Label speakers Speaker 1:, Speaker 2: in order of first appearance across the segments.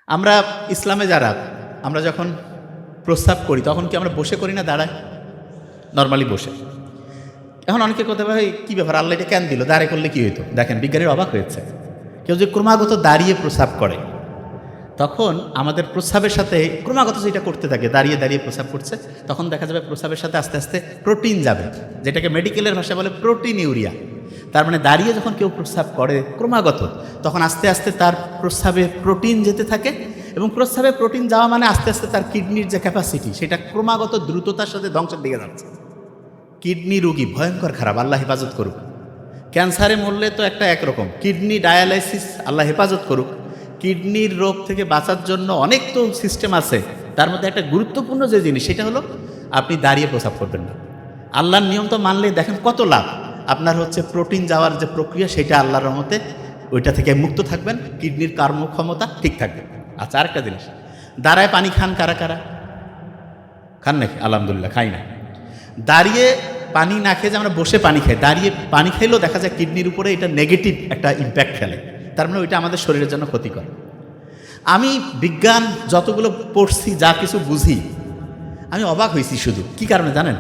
Speaker 1: আমরা ইসলামে যারা আমরা যখন প্রস্রাব করি তখন কি আমরা বসে করি না দাঁড়ায়? নর্মালি বসে। এখন অনেকে করতে পারে কী ব্যাপার, আল্লাহ এটা কেন দিল, দাঁড়িয়ে করলে কী হইতো? দেখেন বিজ্ঞানীর অবাক হয়েছে। কেউ যে ক্রমাগত দাঁড়িয়ে প্রস্রাব করে তখন আমাদের প্রস্রাবের সাথে ক্রমাগত যেটা করতে থাকে, দাঁড়িয়ে দাঁড়িয়ে প্রস্রাব করছে, তখন দেখা যাবে প্রস্রাবের সাথে আস্তে আস্তে প্রোটিন যাবে, যেটাকে মেডিকেলের ভাষায় বলে প্রোটিন ইউরিয়া। তার মানে দাঁড়িয়ে যখন কেউ প্রস্রাব করে ক্রমাগত, তখন আস্তে আস্তে তার প্রস্রাবে প্রোটিন যেতে থাকে, এবং প্রস্রাবে প্রোটিন যাওয়া মানে আস্তে আস্তে তার কিডনির যে ক্যাপাসিটি সেটা ক্রমাগত দ্রুততার সাথে ধ্বংসের দিকে যাচ্ছে। কিডনি রোগী ভয়ঙ্কর খারাপ, আল্লাহ হেফাজত করুক। ক্যান্সারে মরলে তো একটা একরকম, কিডনি ডায়ালাইসিস আল্লাহ হেফাজত করুক। কিডনির রোগ থেকে বাঁচার জন্য অনেক তো সিস্টেম আছে, তার মধ্যে একটা গুরুত্বপূর্ণ যে জিনিস সেটা হলো আপনি দাঁড়িয়ে প্রস্রাব করবেন না। আল্লাহর নিয়ম তো মানলে দেখেন কত লাভ। আপনার হচ্ছে প্রোটিন যাওয়ার যে প্রক্রিয়া সেটা আল্লাহর রহমতে ওইটা থেকে মুক্ত থাকবেন, কিডনির কর্মক্ষমতা ঠিক থাকবে। আচ্ছা, আরেকটা জিনিস, দাঁড়ায় পানি খান কারা কারা? খান নাকি? আলহামদুলিল্লাহ, খাই না। দাঁড়িয়ে পানি না খেয়ে যে আমরা বসে পানি খাই, দাঁড়িয়ে পানি খাইলেও দেখা যায় কিডনির উপরে এটা নেগেটিভ একটা ইম্প্যাক্ট ফেলে, তার মানে ওইটা আমাদের শরীরের জন্য ক্ষতিকর। আমি বিজ্ঞান যতগুলো পড়ছি, যা কিছু বুঝি, আমি অবাক হয়েছি। শুধু কি কারণে জানেন?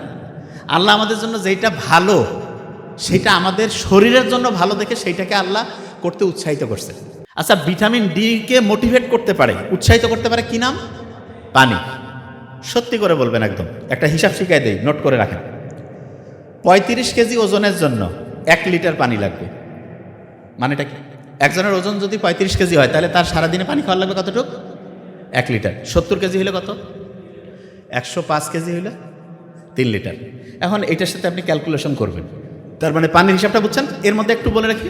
Speaker 1: আল্লাহ আমাদের জন্য যেটা ভালো সেটা আমাদের শরীরের জন্য ভালো দেখে সেইটাকে আল্লাহ করতে উৎসাহিত করছে। আচ্ছা, ভিটামিন ডি কে মোটিভেট করতে পারে, উৎসাহিত করতে পারে কি নাম? পানি। সত্যি করে বলবেন, একদম একটা হিসাব শিখাই দেই, নোট করে রাখেন। 35 কেজি ওজনের জন্য 1 লিটার পানি লাগবে। মানেটা কি? একজনের ওজন যদি 35 কেজি হয় তাহলে তার সারাদিনে পানি খাওয়া লাগবে কতটুকু? 1 লিটার। 70 কেজি হলে কত? 105 কেজি হলে 3 লিটার। এখন এটার সাথে আপনি ক্যালকুলেশন করবেন, তার মানে পানির হিসাবটা বুঝছেন। এর মধ্যে একটু বলে রাখি,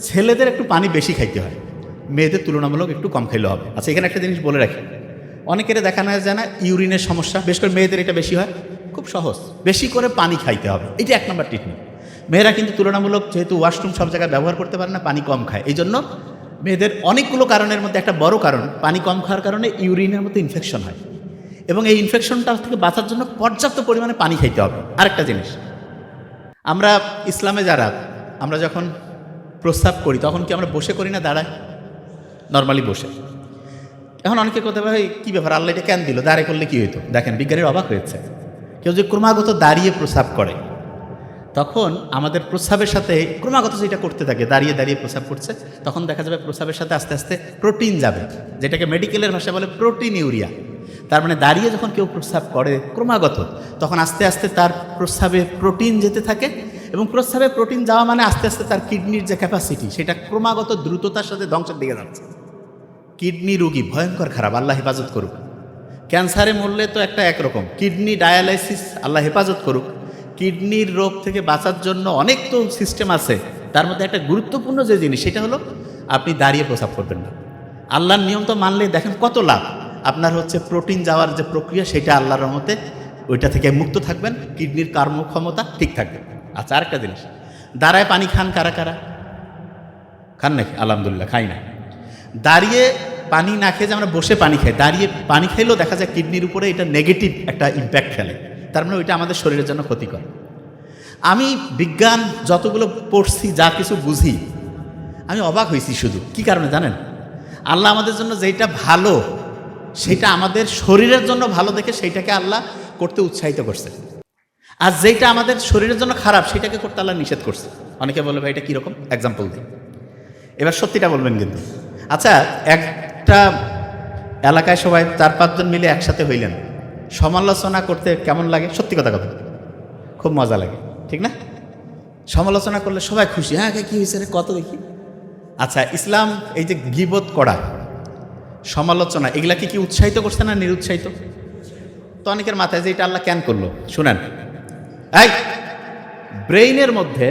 Speaker 1: ছেলেদের একটু পানি বেশি খাইতে হয়, মেয়েদের তুলনামূলক একটু কম খাইলে হবে। আচ্ছা, এখানে একটা জিনিস বলে রাখি, অনেকের দেখানো যায় না ইউরিনের সমস্যা, বেশ করে মেয়েদের এটা বেশি হয়। খুব সহজ, বেশি করে পানি খাইতে হবে, এটা 1 নম্বর ট্রিটমেন্ট। মেয়েরা কিন্তু তুলনামূলক যেহেতু ওয়াশরুম সব জায়গায় ব্যবহার করতে পারে না, পানি কম খায়, এই জন্য মেয়েদের অনেকগুলো কারণের মধ্যে একটা বড় কারণ পানি কম খাওয়ার কারণে ইউরিনের মধ্যে ইনফেকশন হয়, এবং এই ইনফেকশনটা থেকে বাঁচার জন্য পর্যাপ্ত পরিমাণে পানি খাইতে হবে। আরেকটা জিনিস, আমরা ইসলামে যারা আমরা যখন প্রস্রাব করি তখন কি আমরা বসে করি না দাঁড়ায়? নর্মালি বসে। এখন অনেকে করতে পারে কী ব্যাপার, আল্লাহ এটা কেন দিল, দাঁড়িয়ে করলে কী হইতো? দেখেন বিজ্ঞানীর অবাক হয়েছে। কেউ যে ক্রমাগত দাঁড়িয়ে প্রস্রাব করে তখন আমাদের প্রস্রাবের সাথে ক্রমাগত যেটা করতে থাকে, দাঁড়িয়ে দাঁড়িয়ে প্রস্রাব করছে, তখন দেখা যাবে প্রস্রাবের সাথে আস্তে আস্তে প্রোটিন যাবে, যেটাকে মেডিকেলের ভাষায় বলে প্রোটিন ইউরিয়া। তার মানে দাঁড়িয়ে যখন কেউ প্রস্রাব করে ক্রমাগত, তখন আস্তে আস্তে তার প্রস্রাবে প্রোটিন যেতে থাকে, এবং প্রস্রাবে প্রোটিন যাওয়া মানে আস্তে আস্তে তার কিডনির যে ক্যাপাসিটি সেটা ক্রমাগত দ্রুততার সাথে ধ্বংসের দিকে যাচ্ছে। কিডনি রোগী ভয়ঙ্কর খারাপ, আল্লাহ হেফাজত করুক। ক্যান্সারে মরলে তো একটা একরকম, কিডনি ডায়ালাইসিস আল্লাহ হেফাজত করুক। কিডনির রোগ থেকে বাঁচার জন্য অনেক তো সিস্টেম আছে, তার মধ্যে একটা গুরুত্বপূর্ণ যে জিনিস সেটা হলো আপনি দাঁড়িয়ে প্রস্রাব করবেন না। আল্লাহর নিয়ম তো মানলে দেখেন কত লাভ। আপনার হচ্ছে প্রোটিন যাওয়ার যে প্রক্রিয়া সেটা আল্লাহর রহমতে ওইটা থেকে মুক্ত থাকবেন, কিডনির কর্মক্ষমতা ঠিক থাকবে। আচ্ছা, আরেকটা জিনিস, দাঁড়ায় পানি খান কারা কারা? খান নাকি? আলহামদুলিল্লাহ, খাই না। দাঁড়িয়ে পানি না খেয়ে যে আমরা বসে পানি খাই, দাঁড়িয়ে পানি খাইলেও দেখা যায় কিডনির উপরে এটা নেগেটিভ একটা ইম্প্যাক্ট ফেলে, তার মানে ওইটা আমাদের শরীরের জন্য ক্ষতিকর। আমি বিজ্ঞান যতগুলো পড়ছি, যা কিছু বুঝি, আমি অবাক হয়েছি। শুধু কি কারণে জানেন? আল্লাহ আমাদের জন্য যেটা ভালো সেটা আমাদের শরীরের জন্য ভালো দেখে সেইটাকে আল্লাহ করতে উৎসাহিত করছে, আর যেটা আমাদের শরীরের জন্য খারাপ সেটাকে করতে আল্লাহ নিষেধ করছে। অনেকে বলে ভাই এটা কীরকম, এক্সাম্পল দিই। এবার সত্যিটা বলবেন কিন্তু। আচ্ছা, একটা এলাকায় সবাই 4-5 জন মিলে একসাথে হইলেন, সমালোচনা করতে কেমন লাগে? সত্যি কথা কথা, খুব মজা লাগে, ঠিক না? সমালোচনা করলে সবাই খুশি, হ্যাঁ কী হয়েছে রে, কত দেখি। আচ্ছা, ইসলাম এই যে গীবত করা, সমালোচনা, এগুলাকে কি উৎসাহিত করছে না নিরুৎসাহিত? তো অনেকের মাথায় যে এটা আল্লাহ কেন করলো, শুনেন। এই ব্রেইনের মধ্যে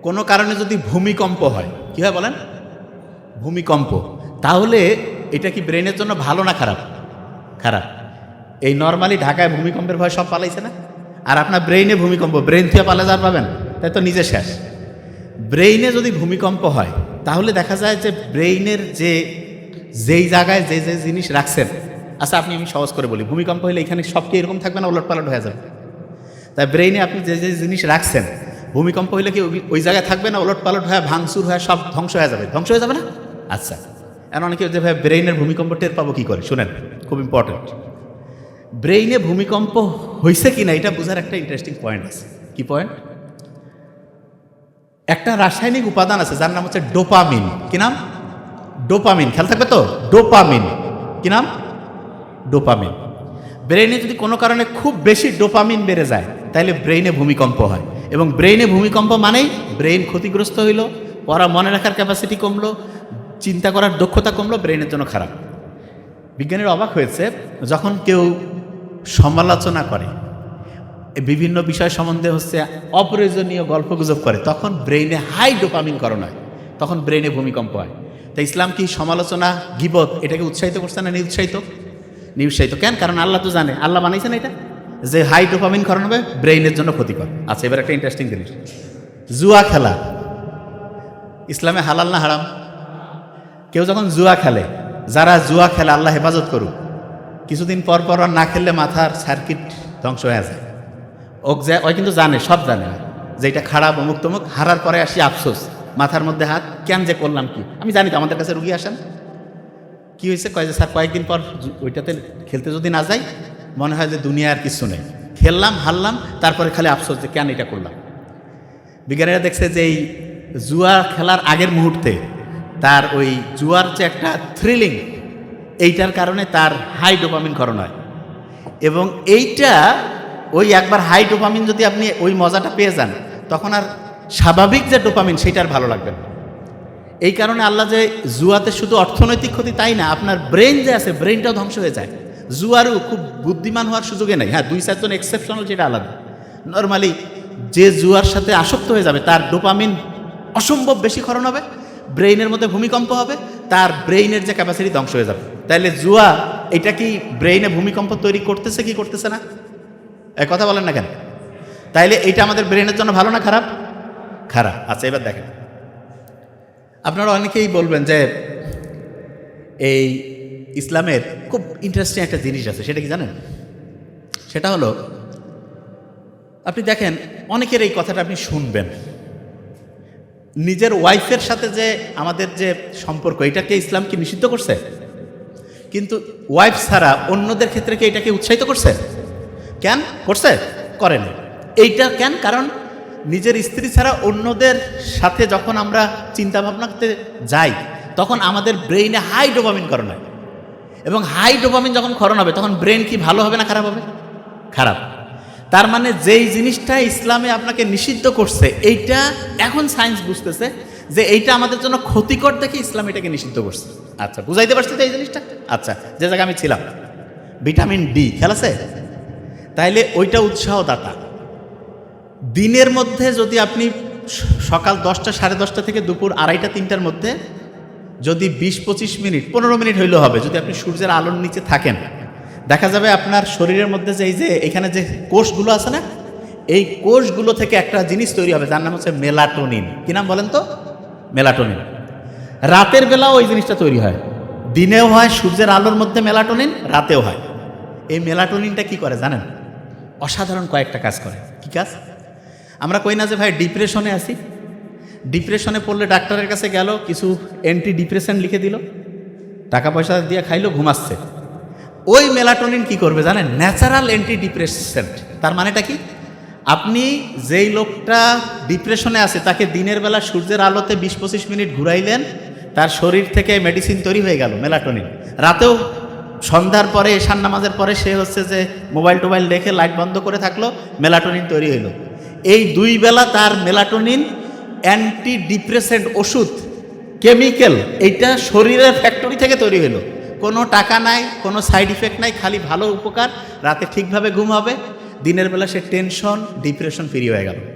Speaker 1: কোনো কারণে যদি ভূমিকম্প হয়, কী হয় বলেন? ভূমিকম্প, তাহলে এটা কি ব্রেনের জন্য ভালো না খারাপ? খারাপ। এই নর্মালি ঢাকায় ভূমিকম্পের ভয় সব পালাইছে না, আর আপনার ব্রেইনে ভূমিকম্প, ব্রেন থেকে পালা যার পাবেন, তাই তো নিজে শেষ। ব্রেইনে যদি ভূমিকম্প হয় তাহলে দেখা যায় যে ব্রেইনের যেই জায়গায় যে যে জিনিস রাখছেন, আচ্ছা আপনি, আমি সহজ করে বলি, ভূমিকম্প হলে এখানে সব কি এরকম থাকবে না, ওলটপালট হয়ে যাবে? তাই ব্রেইনে আপনি যে যে জিনিস রাখছেন, ভূমিকম্প হইলে কি ওই জায়গায় থাকবে না, ওলটপালট হয়ে ভাঙচুর হয়ে সব ধ্বংস হয়ে যাবে? ধ্বংস হয়ে যাবে না? আচ্ছা, এখন অনেকে যে ভাই ব্রেইনের ভূমিকম্প টের পাবো কী করে, শুনেন, খুব ইম্পর্টেন্ট। ব্রেইনে ভূমিকম্প হয়েছে কি না এটা বোঝার একটা ইন্টারেস্টিং পয়েন্ট আছে। কি পয়েন্ট? একটা রাসায়নিক উপাদান আছে যার নাম হচ্ছে ডোপামিন। কি নাম? ডোপামিন। খেয়াল থাকবে তো, ডোপামিন। কি নাম? ডোপামিন। ব্রেইনে যদি কোনো কারণে খুব বেশি ডোপামিন বেড়ে যায় তাহলে ব্রেইনে ভূমিকম্প হয়, এবং ব্রেইনে ভূমিকম্প মানেই ব্রেইন ক্ষতিগ্রস্ত হইল, পড়া মনে রাখার ক্যাপাসিটি কমলো, চিন্তা করার দক্ষতা কমলো, ব্রেইনের জন্য খারাপ। বিজ্ঞানীরা অবাক হয়েছে যখন কেউ সমালোচনা করে, বিভিন্ন বিষয় সম্বন্ধে হচ্ছে অপ্রয়োজনীয় গল্পগুজব করে, তখন ব্রেইনে হাই ডোপামিনকরণ হয়, তখন ব্রেইনে ভূমিকম্প হয়। তাই ইসলাম কি সমালোচনা, গীবত এটাকে উৎসাহিত করছে না নিরুৎসাহিত? নিরুৎসাহিত। কেন? কারণ আল্লাহ তো জানে, আল্লাহ বানাইছেন এটা যে হাই ডোপামিনকরণ হবে, ব্রেইনের জন্য ক্ষতিকর। আচ্ছা, এবার একটা ইন্টারেস্টিং জিনিস, জুয়া খেলা ইসলামে হালাল না হারাম? কেউ যখন জুয়া খেলে, যারা জুয়া খেলে আল্লাহ হেফাজত করুক, কিছুদিন পর পর না খেললে মাথার সার্কিট ধ্বংস হয়ে যায়। ওই কিন্তু জানে, সব জানে যে এটা খারাপ, অমুক তমুক। হারার পরে আসি আফসোস, মাথার মধ্যে হাত, কেন যে করলাম কি। আমি জানি তো, আমাদের কাছে রুগী আসেন, কি হয়েছে, কয় যে স্যার কয়েকদিন পর ওইটাতে খেলতে যদি না যাই মনে হয় যে দুনিয়া আর কিছু নেই, খেললাম হারলাম, তারপরে খালি আফসোস যে কেন এটা করলাম। বিজ্ঞানীরা দেখছে যে এই জুয়া খেলার আগের মুহূর্তে তার ওই জুয়ার যে একটা থ্রিলিং, এইটার কারণে তার হাই ডোপামিন ক্ষরণ হয়, এবং এইটা ওই একবার হাই ডোপামিন যদি আপনি ওই মজাটা পেয়ে যান, তখন আর স্বাভাবিক যে ডোপামিন সেটা আর ভালো লাগবে না। এই কারণে আল্লাহ যে জুয়াতে শুধু অর্থনৈতিক ক্ষতি তাই না, আপনার ব্রেন যে আছে ব্রেনটাও ধ্বংস হয়ে যায়। জুয়ারও খুব বুদ্ধিমান হওয়ার সুযোগে নেই। হ্যাঁ, 2-4 জন এক্সেপশনাল, যেটা আলাদা। নর্মালি যে জুয়ার সাথে আসক্ত হয়ে যাবে তার ডোপামিন অসম্ভব বেশি ক্ষরণ হবে, ব্রেইনের মধ্যে ভূমিকম্প হবে, তার ব্রেইনের যে ক্যাপাসিটি ধ্বংস হয়ে যাবে। তাইলে জুয়া এটা কি ব্রেইনে ভূমিকম্প তৈরি করতেছে কি করতেছে না? কথা বলেন না কেন? তাইলে এটা আমাদের ব্রেইনের জন্য ভালো না খারাপ? খারাপ। আচ্ছা, এবার দেখেন, আপনারা অনেকেই বলবেন যে এই ইসলামের খুব ইন্টারেস্টিং একটা জিনিস আছে, সেটা কি জানেন? সেটা হলো, আপনি দেখেন অনেকের এই কথাটা আপনি শুনবেন, নিজের ওয়াইফের সাথে যে আমাদের যে সম্পর্ক, এটাকে ইসলাম কি নিষিদ্ধ করছে? কিন্তু ওয়াইফ ছাড়া অন্যদের ক্ষেত্রে কি এটাকে উৎসাহিত করছে? কেন করছে? করেন। এইটা কেন? কারণ নিজের স্ত্রী ছাড়া অন্যদের সাথে যখন আমরা চিন্তা ভাবনা করতে যাই, তখন আমাদের ব্রেইনে হাই ডোপামিন ক্ষরণ হয়, এবং হাই ডোপামিন যখন ক্ষরণ হবে তখন ব্রেন কি ভালো হবে না খারাপ হবে? খারাপ। তার মানে যেই জিনিসটা ইসলামে আপনাকে নিষিদ্ধ করছে, এইটা এখন সায়েন্স বুঝতেছে যে এইটা আমাদের জন্য ক্ষতিকর দেখে ইসলাম এটাকে নিষিদ্ধ করছে। আচ্ছা, বুঝাইতে পারছি তো এই জিনিসটা? আচ্ছা, যে জায়গায় আমি ছিলাম, ভিটামিন ডি খেয়াল আছে? তাইলে ওইটা উৎসাহদাতা। দিনের মধ্যে যদি আপনি সকাল 10টা, 10:30 থেকে দুপুর 2:30-3টার মধ্যে যদি 20-25 মিনিট, 15 মিনিট হইলেও হবে, যদি আপনি সূর্যের আলোর নিচে থাকেন, দেখা যাবে আপনার শরীরের মধ্যে যে এই যে এখানে যে কোষগুলো আছে না, এই কোষগুলো থেকে একটা জিনিস তৈরি হবে যার নাম হচ্ছে মেলাটোনিন। কি নাম বলেন তো? মেলাটোনিন। রাতের বেলাও ওই জিনিসটা তৈরি হয়, দিনেও হয় সূর্যের আলোর মধ্যে মেলাটোনিন, রাতেও হয়। এই মেলাটোনিনটা কি করে জানেন? অসাধারণ কয়েকটা কাজ করে। কি কাজ? আমরা কই না যে ভাই ডিপ্রেশনে আছি, ডিপ্রেশনে পড়লে ডাক্তারের কাছে গেল, কিছু অ্যান্টি ডিপ্রেশন লিখে দিল, টাকা পয়সা দিয়ে খাইলো, ঘুমাচ্ছে। ওই মেলাটোনিন কি করবে জানেন? Natural anti depressant. তার মানেটা কি? আপনি যেই লোকটা ডিপ্রেশনে আছে তাকে দিনের বেলা সূর্যের আলোতে 20-25 মিনিট ঘুরাইলেন, তার শরীর থেকে মেডিসিন তৈরি হয়ে গেল, মেলাটোনিন। রাতেও সন্ধ্যার পরে, এশার নামাজের পরে সে হচ্ছে যে মোবাইল টোবাইল রেখে লাইট বন্ধ করে থাকলো, মেলাটোনিন তৈরি হইল। এই 2 বেলা তার মেলাটোনিন অ্যান্টি ডিপ্রেসেন্ট ওষুধ, কেমিক্যাল, এইটা শরীরের ফ্যাক্টরি থেকে তৈরি হলো। কোনো টাকা নাই, কোনো সাইড ইফেক্ট নাই, খালি ভালো উপকার। রাতে ঠিকভাবে ঘুম হবে, দিনের বেলা সে টেনশন, ডিপ্রেশন ফ্রি হয়ে গেল।